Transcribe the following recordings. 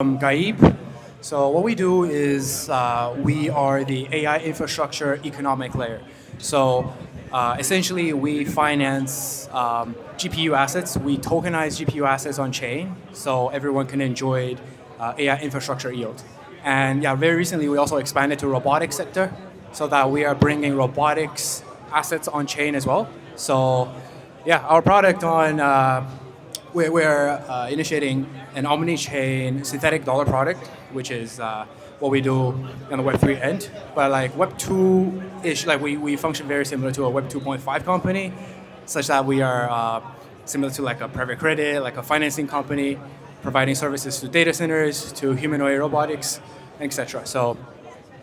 GAIB. So what we do is we are the AI infrastructure economic layer. So essentially we finance GPU assets. We tokenize GPU assets on chain so everyone can enjoy AI infrastructure yield. And yeah, very recently we also expanded to robotics sector so that we are bringing robotics assets on chain as well. So yeah, our product on we're initiating an omni-chain synthetic dollar product, which is what we do on the Web3 end. But like Web2-ish, like we function very similar to a Web 2.5 company, such that we are similar to like a private credit, like a financing company, providing services to data centers, to humanoid robotics, etc. So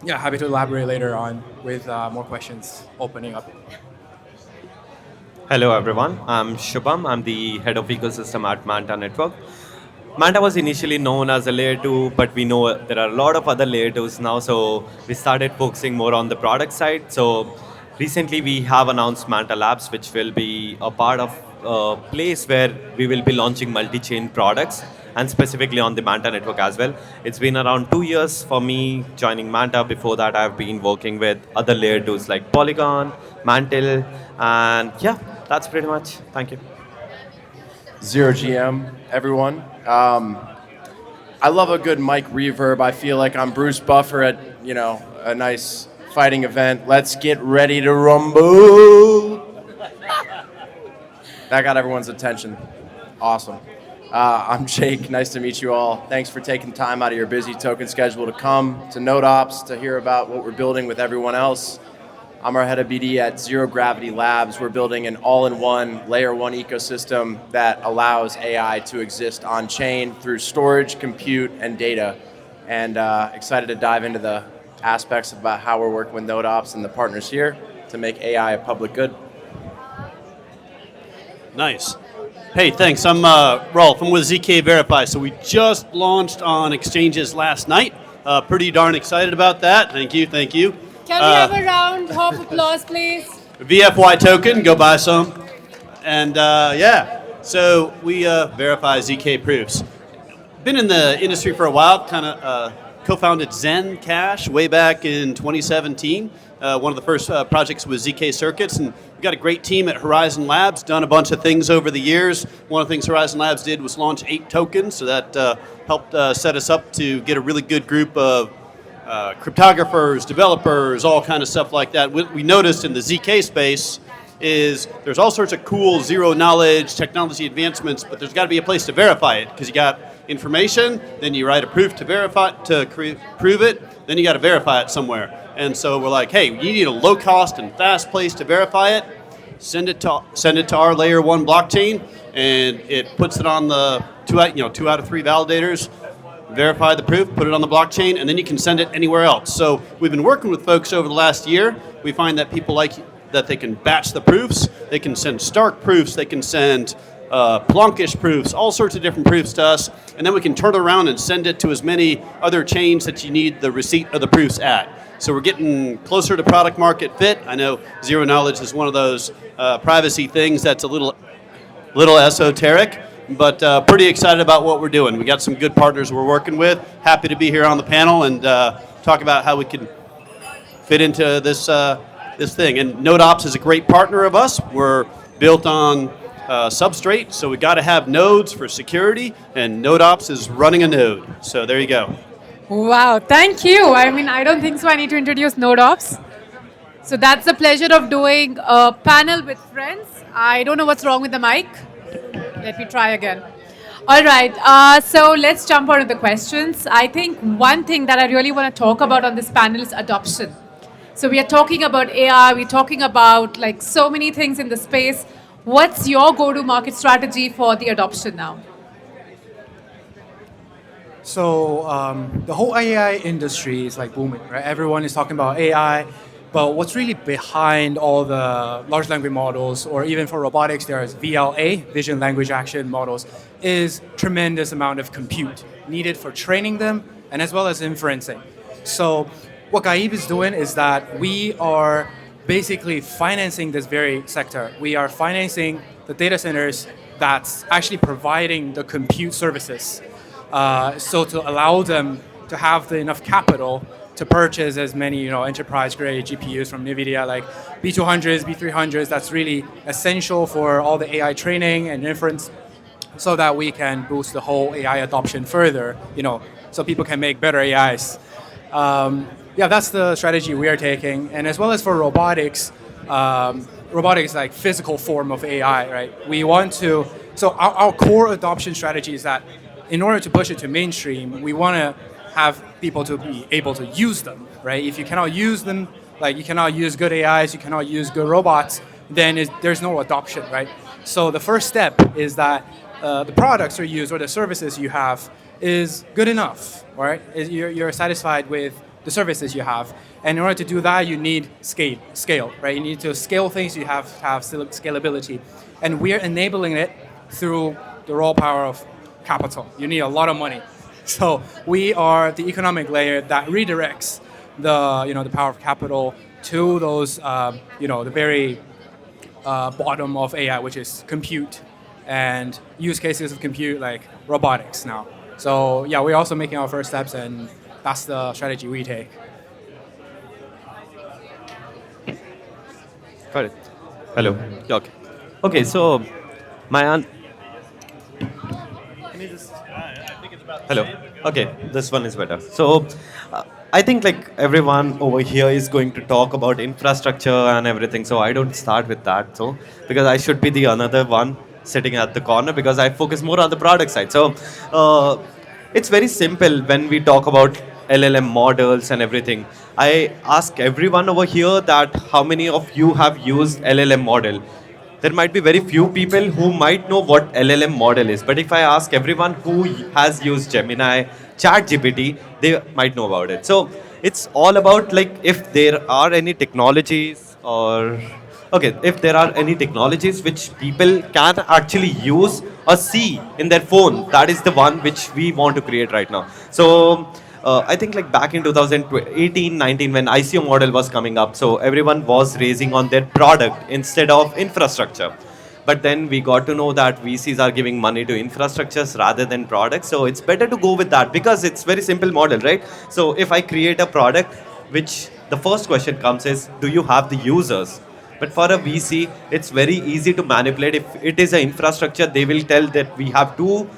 yeah, happy to elaborate later on with more questions opening up. Hello everyone, I'm Shubham. I'm the head of ecosystem at Manta Network. Manta was initially known as a layer 2, but we know there are a lot of other layer 2s now, so we started focusing more on the product side. So recently we have announced Manta Labs, which will be a part of a place where we will be launching multi-chain products, and specifically on the Manta network as well. It's been around 2 years for me joining Manta. Before that, I've been working with other layer 2s like Polygon, Mantle, and yeah, that's pretty much. Thank you. Zero GM, everyone. I love a good mic reverb. I feel like I'm Bruce Buffer at, a nice fighting event. Let's get ready to rumble. That got everyone's attention. Awesome. I'm Jake. Nice to meet you all. Thanks for taking time out of your busy token schedule to come to NodeOps to hear about what we're building with everyone else. I'm our head of BD at Zero Gravity Labs. We're building an all-in-one layer 1 ecosystem that allows AI to exist on chain through storage, compute, and data. And excited to dive into the aspects about how we're working with NodeOps and the partners here to make AI a public good. Nice. Hey, thanks. I'm Rolf. I'm with ZK Verify. So we just launched on exchanges last night. Pretty darn excited about that. Thank you. Can we have a round of applause, please? VFY token, go buy some. And so we verify ZK proofs. Been in the industry for a while, kind of co-founded Zen Cash way back in 2017. One of the first projects was ZK Circuits, and we've got a great team at Horizen Labs, done a bunch of things over the years. One of the things Horizen Labs did was launch 8 tokens, so that helped set us up to get a really good group of cryptographers, developers, all kind of stuff like that. What we noticed in the ZK space is there's all sorts of cool zero knowledge technology advancements, but there's got to be a place to verify it, because you got information, then you write a proof to verify to prove it, then you got to verify it somewhere. And so we're like, hey, you need a low cost and fast place to verify it. Send it to our layer 1 blockchain, and it puts it on the 2 out of 3 validators. Verify the proof, put it on the blockchain, and then you can send it anywhere else. So we've been working with folks over the last year. We find that people like that they can batch the proofs, they can send Stark proofs, they can send Plonkish proofs, all sorts of different proofs to us, and then we can turn around and send it to as many other chains that you need the receipt of the proofs at. So we're getting closer to product market fit. I know zero knowledge is one of those privacy things that's a little esoteric, but pretty excited about what we're doing. We got some good partners we're working with. Happy to be here on the panel and talk about how we can fit into this thing. And NodeOps is a great partner of us. We're built on Substrate, so we got to have nodes for security, and NodeOps is running a node. So there you go. Wow, thank you. I don't think so. I need to introduce NodeOps. So that's the pleasure of doing a panel with friends. I don't know what's wrong with the mic. Let me try again. All right, so let's jump on to the questions. I think one thing that I really want to talk about on this panel is adoption. So we are talking about AI, we're talking about like so many things in the space. What's your go-to-market strategy for the adoption now? So the whole AI industry is like booming, right? Everyone is talking about AI, but what's really behind all the large language models, or even for robotics, there's VLA, vision language action models, is tremendous amount of compute needed for training them and as well as inferencing. So what GAIB is doing is that we are basically financing this very sector. We are financing the data centers that's actually providing the compute services. So to allow them to have enough capital to purchase as many enterprise-grade GPUs from NVIDIA, like B200s, B300s, that's really essential for all the AI training and inference, so that we can boost the whole AI adoption further, so people can make better AIs. Yeah, that's the strategy we are taking. And as well as for robotics, robotics is like physical form of AI, right? We want to, so our core adoption strategy is that in order to push it to mainstream, we want to have people to be able to use them, right? If you cannot use them, like you cannot use good AIs, you cannot use good robots, then there's no adoption, right? So the first step is that the products you use or the services you have is good enough, right? You're satisfied with the services you have. And in order to do that, you need scale, right? You need to scale things, you have to have scalability. And we're enabling it through the raw power of capital. You need a lot of money. So we are the economic layer that redirects the power of capital to those the very bottom of AI, which is compute and use cases of compute like robotics now. So yeah, we're also making our first steps, and that's the strategy we take. Got it. Hello. Okay. Okay. So my hello. Okay, this one is better. So, I think like everyone over here is going to talk about infrastructure and everything. So I don't start with that. So because I should be the another one sitting at the corner because I focus more on the product side. So it's very simple when we talk about LLM models and everything. I ask everyone over here that how many of you have used LLM model. There might be very few people who might know what LLM model is. But if I ask everyone who has used Gemini, ChatGPT, they might know about it. So it's all about like if there are any technologies or if there are any technologies which people can actually use or see in their phone, that is the one which we want to create right now. So I think like back in 2018-19 when ICO model was coming up, so everyone was raising on their product instead of infrastructure. But then we got to know that VCs are giving money to infrastructures rather than products. So it's better to go with that because it's very simple model, right? So if I create a product, which the first question comes is, do you have the users? But for a VC, it's very easy to manipulate. If it is an infrastructure, they will tell that we have two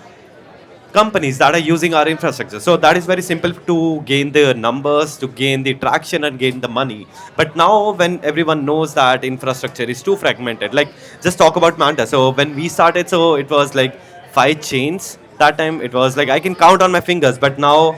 companies that are using our infrastructure. So that is very simple to gain the numbers, to gain the traction and gain the money. But now when everyone knows that infrastructure is too fragmented, like just talk about Manta. So when we started, so it was like 5 chains. That time it was like I can count on my fingers, but now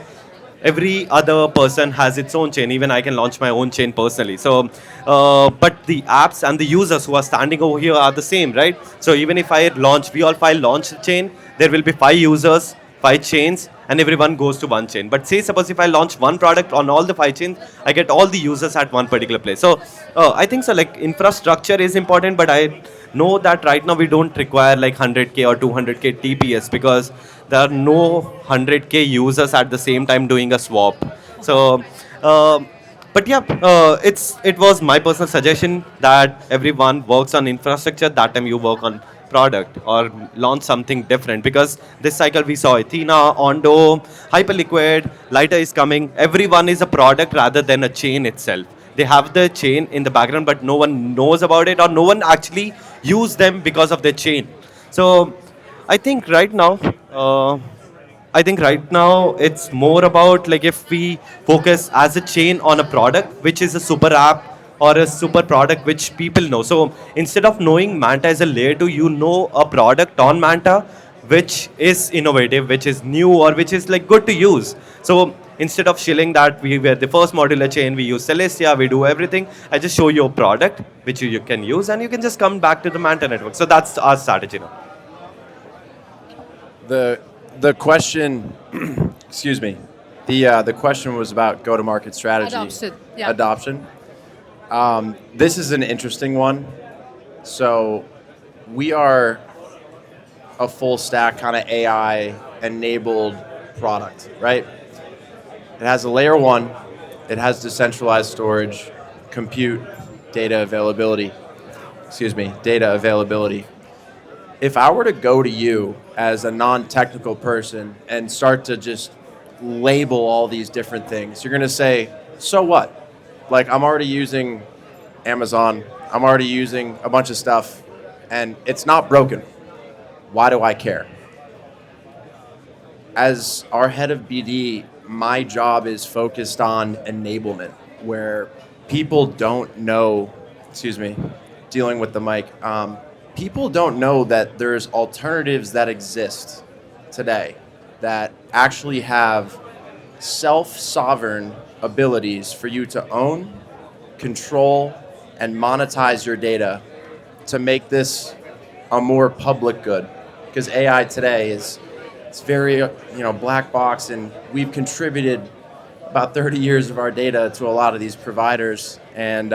every other person has its own chain. Even I can launch my own chain personally. So, but the apps and the users who are standing over here are the same, right? So even if I launch, we all file launch chain, there will be 5 users, 5 chains, and everyone goes to one chain. But say suppose if I launch one product on all the 5 chains, I get all the users at one particular place. So I think so like infrastructure is important, but I know that right now we don't require like 100K or 200K TPS because there are no 100K users at the same time doing a swap. So, but yeah, it was my personal suggestion that everyone works on infrastructure. That time you work on product or launch something different because this cycle we saw Athena, Ondo, Hyperliquid, Lighter is coming. Everyone is a product rather than a chain itself. They have the chain in the background, but no one knows about it or no one actually use them because of their chain. So I think right now, it's more about like if we focus as a chain on a product, which is a super app or a super product which people know. So instead of knowing Manta as a layer 2, you know a product on Manta which is innovative, which is new, or which is like good to use. So instead of shilling that we were the first modular chain, we use Celestia, we do everything, I just show you a product which you can use and you can just come back to the Manta network. So that's our strategy now. The question, excuse me, the question was about go-to-market strategy. Adoption, yeah. Adoption. This is an interesting one. So we are a full stack kind of AI enabled product, right? It has a layer 1, it has decentralized storage, compute, data availability. if I were to go to you as a non-technical person and start to just label all these different things, you're going to say, so what? Like, I'm already using Amazon, I'm already using a bunch of stuff, and it's not broken. Why do I care? As our head of BD, my job is focused on enablement, where people don't know, dealing with the mic, people don't know that there's alternatives that exist today that actually have self-sovereign abilities for you to own, control, and monetize your data to make this a more public good. Because AI today it's very black box, and we've contributed about 30 years of our data to a lot of these providers, and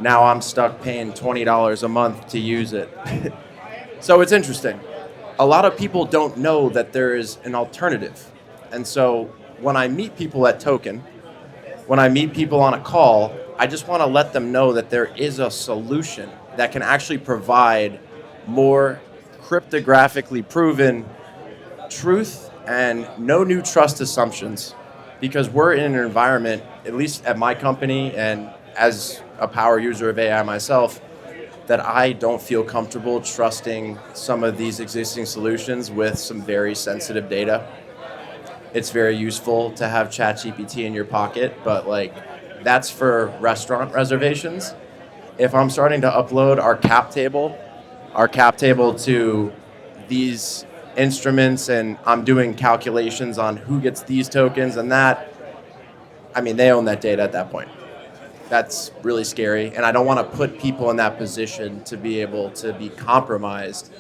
now I'm stuck paying $20 a month to use it. So it's interesting. A lot of people don't know that there is an alternative. And so when I meet people at Token, when I meet people on a call, I just want to let them know that there is a solution that can actually provide more cryptographically proven truth and no new trust assumptions, because we're in an environment, at least at my company and as a power user of AI myself, that I don't feel comfortable trusting some of these existing solutions with some very sensitive data. It's very useful to have ChatGPT in your pocket, but like, that's for restaurant reservations. If I'm starting to upload our cap table to these instruments, and I'm doing calculations on who gets these tokens and that, I mean, they own that data at that point. That's really scary, and I don't want to put people in that position to be able to be compromised.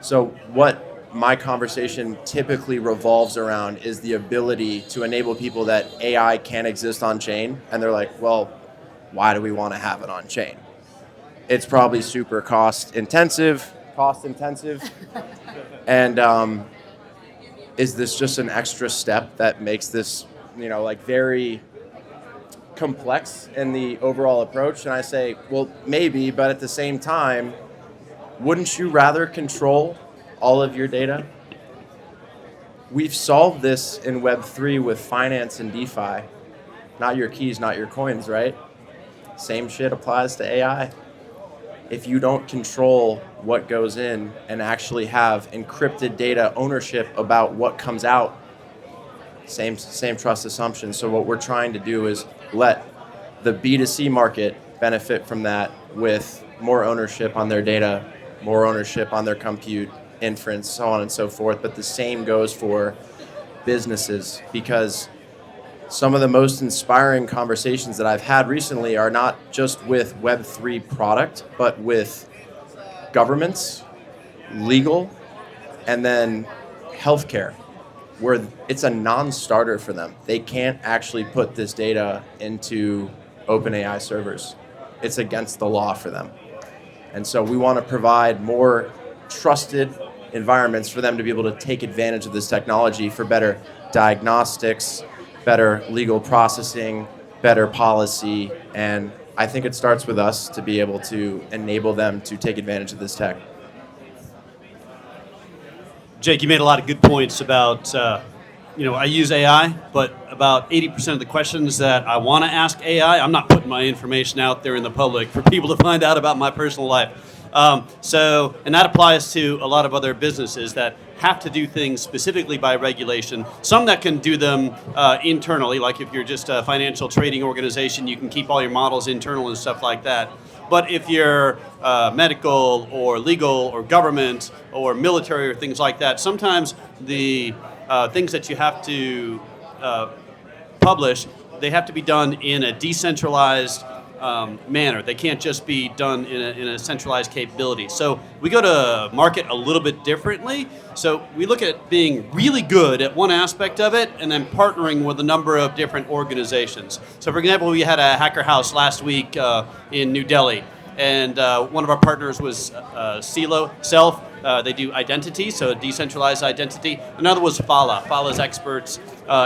So what my conversation typically revolves around is the ability to enable people that AI can exist on chain, and they're like, well, why do we want to have it on chain? It's probably super cost intensive, and is this just an extra step that makes this, very complex in the overall approach? And I say, well, maybe, but at the same time, wouldn't you rather control all of your data? We've solved this in Web3 with finance and DeFi. Not your keys, not your coins, right? Same shit applies to AI. If you don't control what goes in and actually have encrypted data ownership about what comes out, same trust assumption. So what we're trying to do is let the B2C market benefit from that with more ownership on their data, more ownership on their compute, inference, so on and so forth. But the same goes for businesses, because some of the most inspiring conversations that I've had recently are not just with Web3 product, but with governments, legal, and then healthcare, where it's a non-starter for them. They can't actually put this data into OpenAI servers. It's against the law for them. And so we want to provide more trusted environments for them to be able to take advantage of this technology for better diagnostics, better legal processing, better policy, and I think it starts with us to be able to enable them to take advantage of this tech. Jake, you made a lot of good points about, I use AI, but about 80% of the questions that I want to ask AI, I'm not putting my information out there in the public for people to find out about my personal life. And that applies to a lot of other businesses that have to do things specifically by regulation. Some that can do them internally, like if you're just a financial trading organization, you can keep all your models internal and stuff like that. But if you're medical or legal or government or military or things like that, sometimes the things that you have to publish, they have to be done in a decentralized manner. They can't just be done in a centralized capability. So we go to market a little bit differently. So we look at being really good at one aspect of it and then partnering with a number of different organizations. So for example, we had a hacker house last week in New Delhi. And one of our partners was Self. They do identity, so decentralized identity. Another was Fala. Fala's experts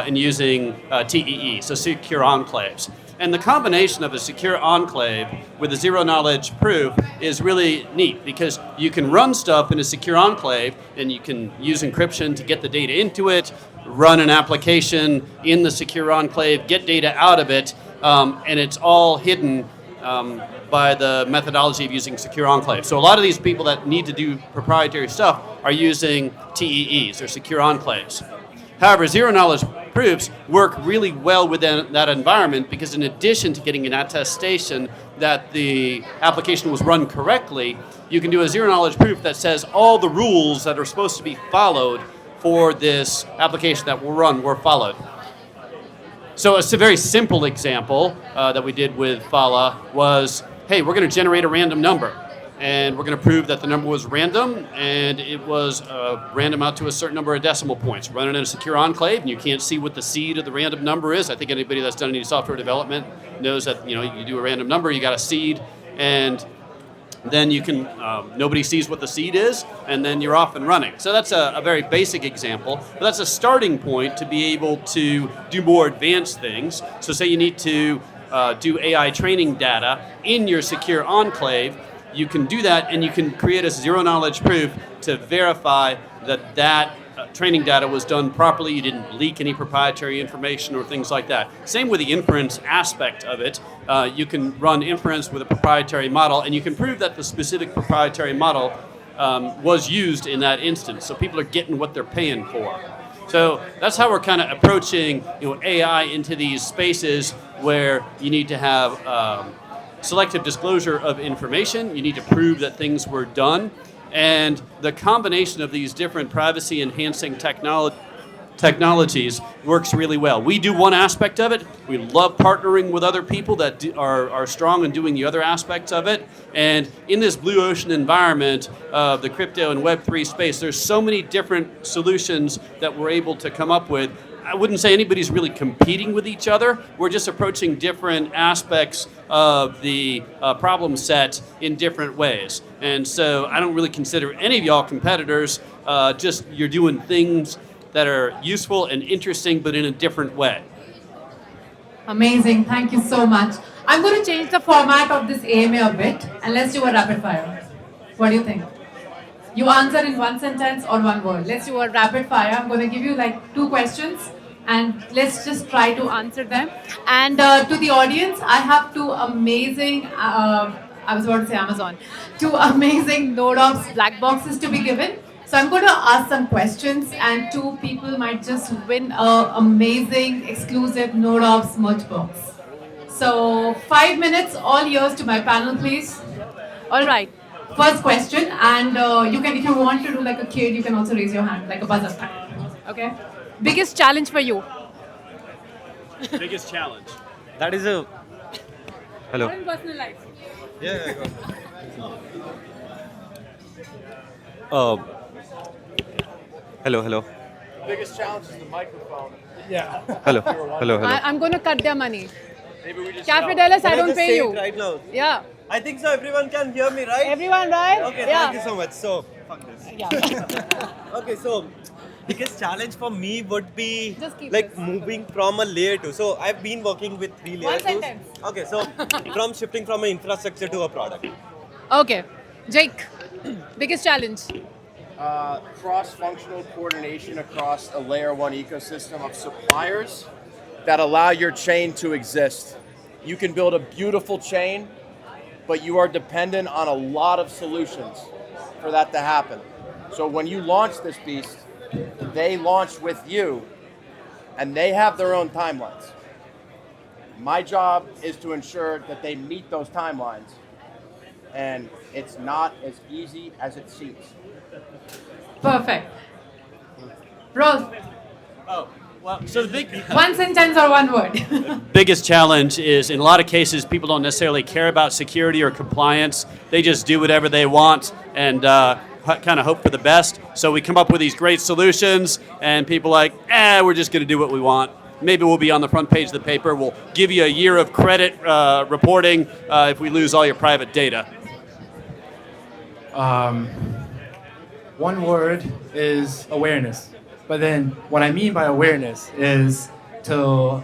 in using TEE, so secure enclaves. And the combination of a secure enclave with a zero-knowledge proof is really neat because you can run stuff in a secure enclave and you can use encryption to get the data into it, run an application in the secure enclave, get data out of it, and it's all hidden by the methodology of using secure enclave. So a lot of these people that need to do proprietary stuff are using TEEs, or secure enclaves. However, zero-knowledge proofs work really well within that environment because in addition to getting an attestation that the application was run correctly, you can do a zero-knowledge proof that says all the rules that are supposed to be followed for this application that will run were followed. So a very simple example that we did with Fala was, hey, we're going to generate a random number. And we're going to prove that the number was random, and it was random out to a certain number of decimal points. Run it in a secure enclave, and you can't see what the seed of the random number is. I think anybody that's done any software development knows that you do a random number, you got a seed, and then you can nobody sees what the seed is, and then you're off and running. So that's a very basic example, but that's a starting point to be able to do more advanced things. So say you need to do AI training data in your secure enclave. You can do that, and you can create a zero-knowledge proof to verify that training data was done properly. You didn't leak any proprietary information or things like that. Same with the inference aspect of it. You can run inference with a proprietary model, and you can prove that the specific proprietary model was used in that instance. So people are getting what they're paying for. So that's how we're kind of approaching AI into these spaces where you need to have selective disclosure of information. You need to prove that things were done. And the combination of these different privacy-enhancing technologies works really well. We do one aspect of it. We love partnering with other people that are strong in doing the other aspects of it. And in this blue ocean environment of the crypto and Web3 space, there's so many different solutions that we're able to come up with. I wouldn't say anybody's really competing with each other. We're just approaching different aspects of the problem set in different ways. And so I don't really consider any of y'all competitors. Just you're doing things that are useful and interesting, but in a different way. Amazing. Thank you so much. I'm going to change the format of this AMA a bit, and let's do a rapid fire. What do you think? You answer in one sentence or one word. Let's do a rapid fire. I'm going to give you like 2 questions, and let's just try to answer them. And to the audience, I have 2 amazing, I was about to say Amazon, 2 amazing NodeOps black boxes to be given. So I'm going to ask some questions, and 2 people might just win an amazing exclusive NodeOps merch box. So 5 minutes, all yours to my panel, please. All right. First question, and you can, if you want to do like a kid, you can also raise your hand, like a buzzer. Okay. Biggest challenge for you? Biggest challenge. That is a... Hello. Or in personal life? Yeah, go. Hello. Biggest challenge is the microphone. Hello. I'm going to cut their money. Maybe we just Cafe Dallas, I don't pay you. Right now. Yeah. I think so. Everyone can hear me, right? Everyone, right? Okay, Yeah. thank you so much. So, fuck this. Yeah. Okay, so biggest challenge for me would be Just keep like this. moving from a layer 2. So I've been working with 3 layer One 2s. sentence. Okay, so from shifting from an infrastructure to a product. Okay. Jake, biggest challenge? Cross-functional coordination across a layer 1 ecosystem of suppliers that allow your chain to exist. You can build a beautiful chain, but you are dependent on a lot of solutions for that to happen. So when you launch this beast, they launch with you, and they have their own timelines. My job is to ensure that they meet those timelines, and it's not as easy as it seems. Perfect. Rose, Oh, well, so the one sentence or one word? biggest challenge is in a lot of cases people don't necessarily care about security or compliance. They just do whatever they want and kind of hope for the best. So we come up with these great solutions, and people are like, we're just going to do what we want. Maybe we'll be on the front page of the paper. We'll give you a year of credit reporting if we lose all your private data. One word is awareness. But then what I mean by awareness is to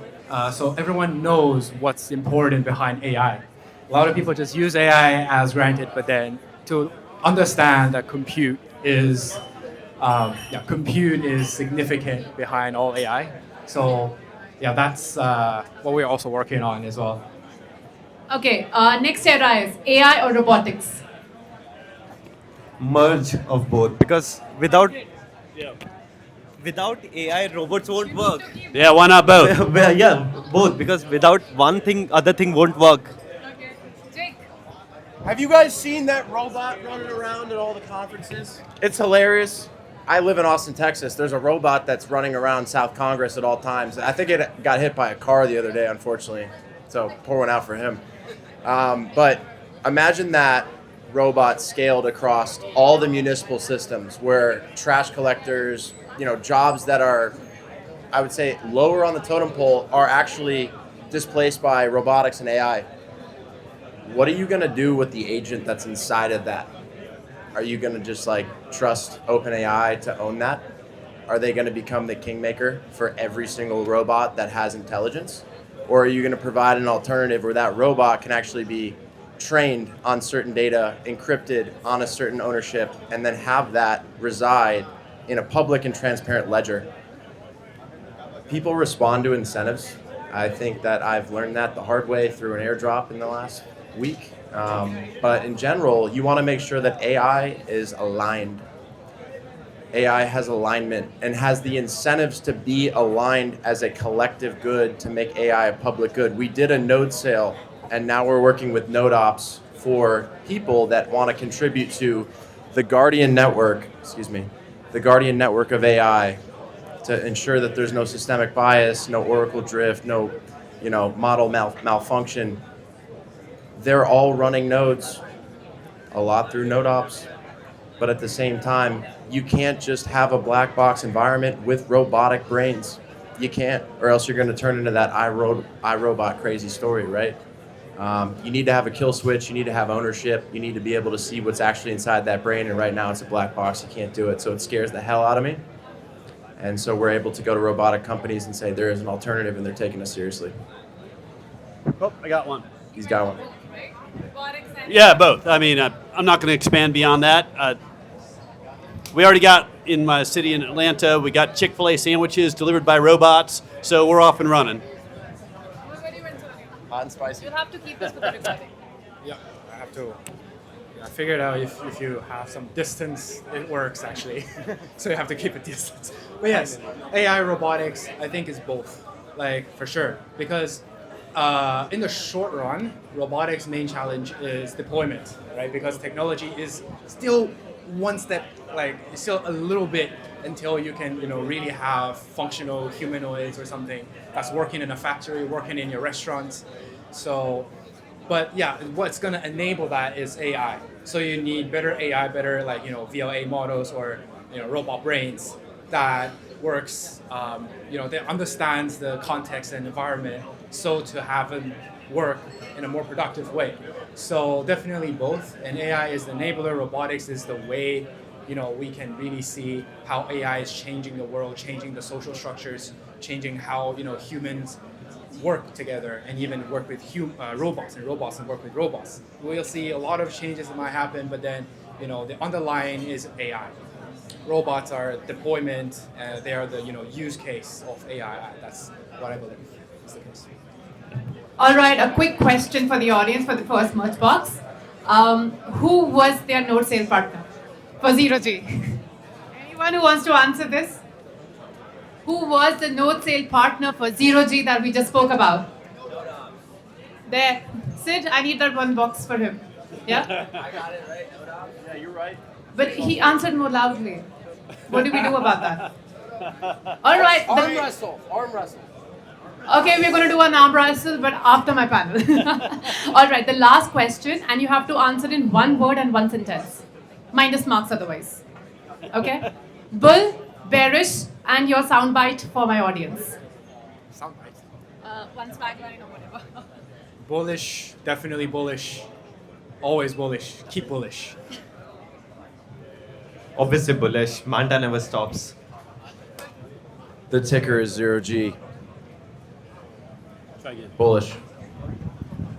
so everyone knows what's important behind AI. A lot of people just use AI as granted, but then to understand that compute is significant behind all AI. So yeah, that's what we're also working on as well. Okay, next era is AI or robotics? Merge of both, because without AI, robots won't work. Yeah, why not both? Well, yeah, both, because without one thing, other thing won't work. Okay. Jake? Have you guys seen that robot running around at all the conferences? It's hilarious. I live in Austin, Texas. There's a robot that's running around South Congress at all times. I think it got hit by a car the other day, unfortunately. So pour one out for him. But imagine that robot scaled across all the municipal systems where trash collectors, jobs that are, I would say, lower on the totem pole are actually displaced by robotics and AI. What are you going to do with the agent that's inside of that? Are you going to just trust OpenAI to own that? Are they going to become the kingmaker for every single robot that has intelligence? Or are you going to provide an alternative where that robot can actually be trained on certain data, encrypted on a certain ownership, and then have that reside in a public and transparent ledger? People respond to incentives. I think that I've learned that the hard way through an airdrop in the last week. But in general, you want to make sure that AI is aligned. AI has alignment and has the incentives to be aligned as a collective good to make AI a public good. We did a node sale, and now we're working with NodeOps for people that want to contribute to the Guardian network, the Guardian network of AI, to ensure that there's no systemic bias, no Oracle drift, no model malfunction. They're all running nodes, a lot through NodeOps. But at the same time, you can't just have a black box environment with robotic brains. You can't, or else you're going to turn into that iRobot crazy story, right? You need to have a kill switch. You need to have ownership. You need to be able to see what's actually inside that brain. And right now it's a black box. You can't do it. So it scares the hell out of me. And so we're able to go to robotic companies and say there is an alternative, and they're taking us seriously. Oh, I got one. He's got one. Yeah, both. I mean, I'm not going to expand beyond that. We already got, in my city in Atlanta, we got Chick-fil-A sandwiches delivered by robots, so we're off and running. Hot and spicy. You'll have to keep this for the recording. Yeah, I have to. I figured out if you have some distance, it works actually. So you have to keep a distance. But yes, AI robotics, I think is both, for sure. Because in the short run, robotics' main challenge is deployment, right? Because technology is still one step, it's still a little bit until you can, really have functional humanoids or something that's working in a factory, working in your restaurants. So, but yeah, what's going to enable that is AI. So you need better AI, better VLA models or robot brains that works, that understands the context and environment, so to have them work in a more productive way. So definitely both. And AI is the enabler. Robotics is the way we can really see how AI is changing the world, changing the social structures, changing how humans work together and even work with robots and work with robots. We'll see a lot of changes that might happen, but then the underlying is AI. Robots are deployment, they are the use case of AI. That's what I believe is the case. All right, a quick question for the audience for the first merch box. Who was their node sales partner for Zero G? Anyone who wants to answer this? Who was the node sale partner for Zero G that we just spoke about? There. Sid, I need that one box for him. Yeah? I got it right. Yeah, you're right. But he answered more loudly. What do we do about that? All right. Arm wrestle. Okay, we're going to do an arm wrestle, but after my panel. All right, the last question, and you have to answer in one word and one sentence. Minus marks otherwise. Okay? Bull, bearish, and your soundbite for my audience. Soundbite. One swagline or whatever. Bullish, definitely bullish. Always bullish. Keep bullish. Obviously bullish. Manta never stops. The ticker is 0G. Try again. Bullish.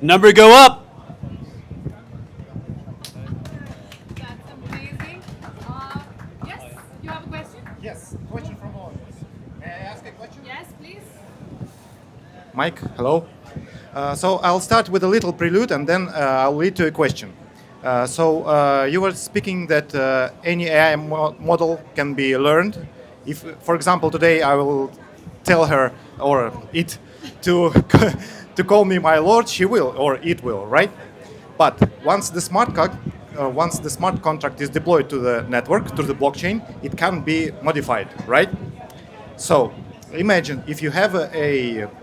Number go up. That's amazing. Yes, you have a question? Yes, question from audience. May I ask a question? Yes, please. Mike, hello. So I'll start with a little prelude and then I'll lead to a question. You were speaking that any AI model can be learned. If, for example, today I will tell her or it to to call me my lord, she will or it will, right? But once the smart contract is deployed to the network, to the blockchain, it can be modified, right? So imagine if you have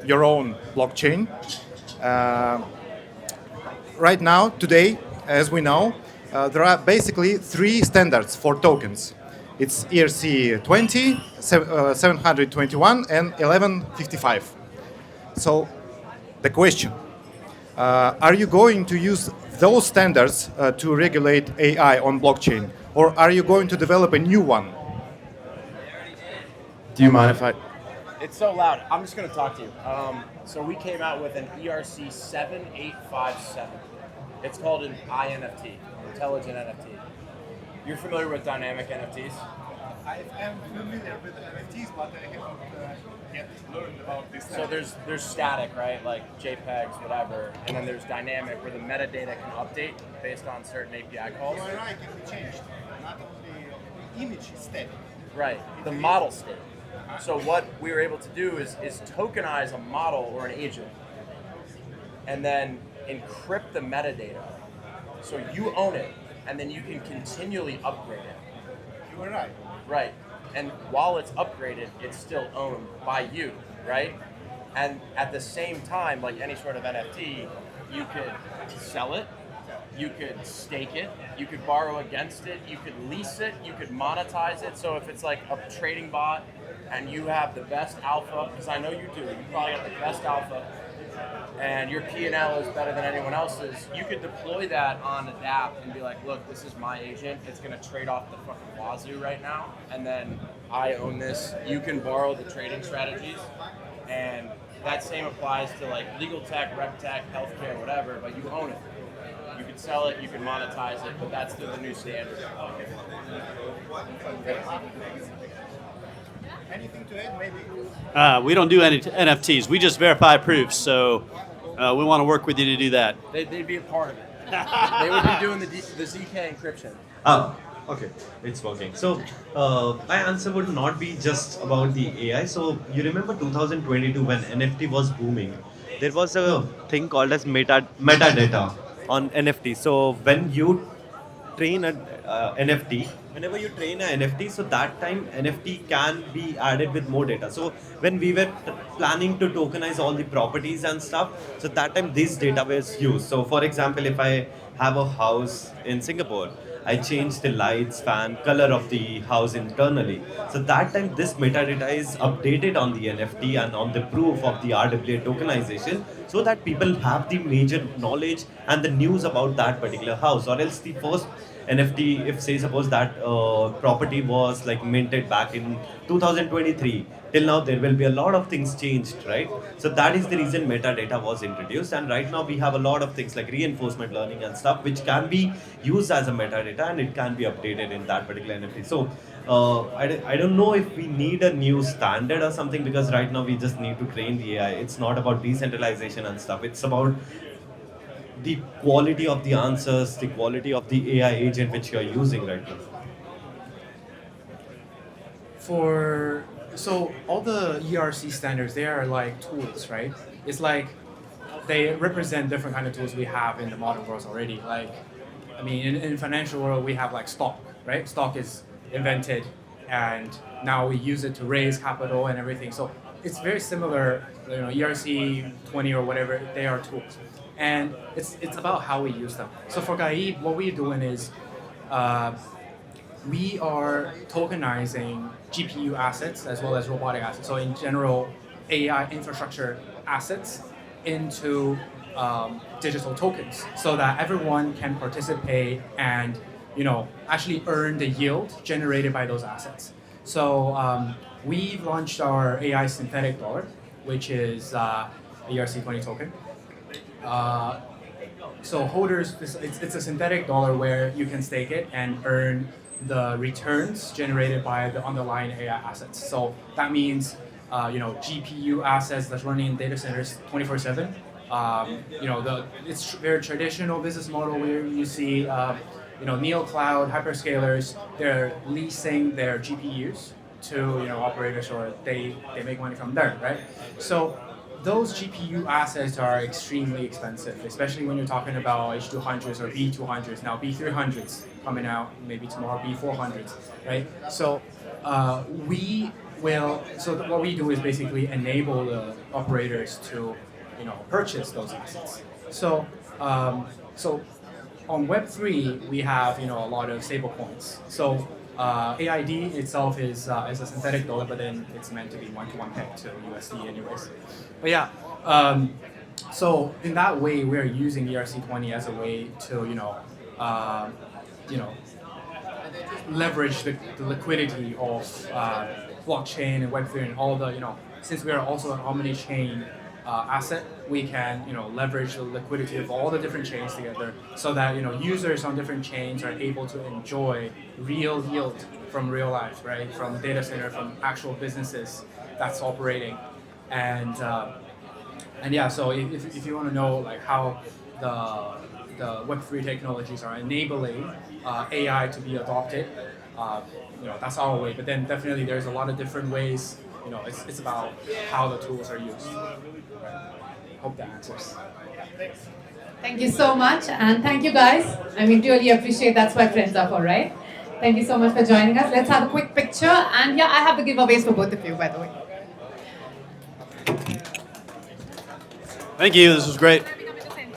your own blockchain. Right now, today, as we know, there are basically three standards for tokens. It's ERC20, 721, and 1155. So the question, are you going to use those standards to regulate AI on blockchain, or are you going to develop a new one? Do you mind if I? It's so loud. I'm just going to talk to you. So we came out with an ERC 7857. It's called an INFT, Intelligent NFT. You're familiar with dynamic NFTs? I am familiar with NFTs, but I haven't yet learned about this. So there's static, right? Like JPEGs, whatever, and then there's dynamic, where the metadata can update based on certain API calls. You are right, it can be changed. Not only the image is static. Right, the model state. So what we were able to do is tokenize a model or an agent, and then encrypt the metadata, so you own it, and then you can continually upgrade it. You are right. Right, and while it's upgraded, it's still owned by you, right? And at the same time, like any sort of NFT, you could sell it, you could stake it, you could borrow against it, you could lease it, you could monetize it. So if it's like a trading bot and you have the best alpha, because I know you do, you probably have the best alpha, and your P&L is better than anyone else's, you could deploy that on a DApp and be like, look, this is my agent, it's gonna trade off the fucking wazoo right now, and then I own this. You can borrow the trading strategies, and that same applies to like legal tech, rep tech, healthcare, whatever, but you own it. You can sell it, you can monetize it, but that's the new standard. Anything to add, maybe? We don't do any NFTs. We just verify proofs. So we want to work with you to do that. They'd be a part of it. They would be doing the ZK encryption. Okay, it's working. So my answer would not be just about the AI. So you remember 2022 when NFT was booming, there was a thing called as metadata on NFT. So when you train an NFT, whenever you train an NFT, so that time NFT can be added with more data. So when we were planning to tokenize all the properties and stuff, so that time this data was used. So for example, if I have a house in Singapore, I change the lights, fan, color of the house internally. So that time this metadata is updated on the NFT and on the proof of the RWA tokenization, so that people have the major knowledge and the news about that particular house. Or else the first NFT, if say suppose that property was like minted back in 2023, till now there will be a lot of things changed, right? So that is the reason metadata was introduced, and right now we have a lot of things like reinforcement learning and stuff which can be used as a metadata, and it can be updated in that particular NFT. So I don't know if we need a new standard or something, because right now we just need to train the AI. It's not about decentralization and stuff. It's about the quality of the answers, the quality of the AI agent which you are using right now. So all the ERC standards, they are like tools, right? It's like they represent different kind of tools we have in the modern world already. Like, I mean, in financial world, we have like stock, right? Stock is invented, and now we use it to raise capital and everything. So it's very similar, ERC 20 or whatever, they are tools. And it's about how we use them. So for GAIB, what we're doing is we are tokenizing GPU assets as well as robotic assets. So in general, AI infrastructure assets into digital tokens, so that everyone can participate and actually earn the yield generated by those assets. So we've launched our AI synthetic dollar, which is ERC20 token. So holders, it's a synthetic dollar where you can stake it and earn the returns generated by the underlying AI assets. So that means GPU assets that's running in data centers 24/7. It's very traditional business model where you see neo cloud hyperscalers, they're leasing their GPUs to operators, or they make money from there, right? So those GPU assets are extremely expensive, especially when you're talking about H200s or B200s, now B300s coming out, maybe tomorrow B400s, right? So what we do is basically enable the operators to purchase those assets. So on Web3 we have a lot of stable coins. So AID itself is a synthetic dollar, but then it's meant to be one-to-one pegged to USD anyways. But yeah, so in that way we're using ERC20 as a way to leverage the liquidity of blockchain and Web3 and all the since we are also an omni-chain asset, we can leverage the liquidity of all the different chains together, so that users on different chains are able to enjoy real yield from real life, right? From data center, from actual businesses that's operating, and yeah. So if you want to know like how the Web3 technologies are enabling AI to be adopted, that's our way. But then definitely there's a lot of different ways. It's about how the tools are used. Hope that answers. Thank you so much, and thank you guys. I mean, really appreciate. That's what friends are for, right? Thank you so much for joining us. Let's have a quick picture, and yeah, I have the giveaways for both of you, by the way. Thank you. This was great.